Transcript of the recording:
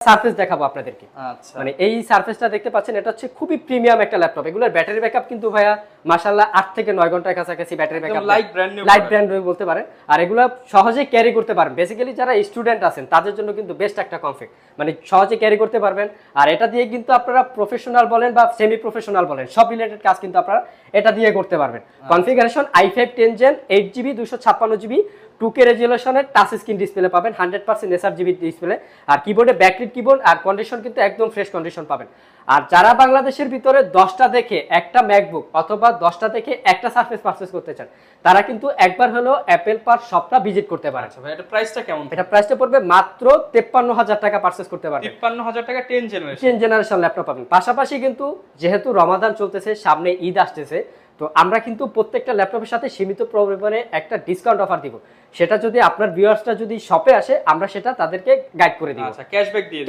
Surface দেখাবো আপনাদেরকে। আচ্ছা, মানে এই সারফেসটা দেখতে পাচ্ছেন, এটা হচ্ছে খুবই প্রিমিয়াম একটা ল্যাপটপ। এগুলোর ব্যাটারি ব্যাকআপ কিন্তু ভাইয়া মাশাআল্লাহ 8 থেকে 9 ঘন্টার কাছাকাছি battery backup, light brand new, light brand বলতে পারেন। আর এগুলো সহজে ক্যারি করতে পারেন। বেসিক্যালি যারা স্টুডেন্ট আছেন তাদের জন্য কিন্তু বেস্ট একটা কমফর্ট, মানে সহজে ক্যারি করতে পারবেন। আর এটা দিয়ে কিন্তু আপনারা প্রফেশনাল বলেন বা সেমি প্রফেশনাল বলেন, সব রিলেটেড কাজ কিন্তু আপনারা এটা দিয়ে করতে পারবেন। Configuration i5 10 Gen 8GB 256GB 2K রেজুলেশনের টাচ স্ক্রিন ডিসপ্লে পাবেন, 100% sRGB ডিসপ্লে। আর কিবোর্ডে ব্যাকলিট কিবোর্ড, আর কন্ডিশন কিন্তু একদম ফ্রেশ কন্ডিশন পাবেন। আর যারা বাংলাদেশের ভিতরে 10টা দেখে একটা ম্যাকবুক অথবা 10টা দেখে একটা সারফেস পারচেজ করতে চান, তারা কিন্তু একবার হলেও অ্যাপেল পার শপটা ভিজিট করতে পারেন। আচ্ছা ভাই, এটা প্রাইসটা কেমন? এটা প্রাইসটা পড়বে মাত্র 53,000 টাকা, পারচেজ করতে পারবেন। 53,000 টাকা 10 জেনারেশন, 10 জেনারেশন ল্যাপটপ পাবেন। পাশাপাশি কিন্তু যেহেতু রমাদান চলতেছে, সামনে ঈদ আসতেছে, তো আমরা কিন্তু প্রত্যেকটা ল্যাপটপের সাথে সীমিত পরিমাণে একটা ডিসকাউন্ট অফার দিব। সেটা যদি আপনার ভিউয়ার্সটা যদি শপে আসে, আমরা সেটা তাদেরকে গাইড করে দিব। আচ্ছা, ক্যাশব্যাক দিয়ে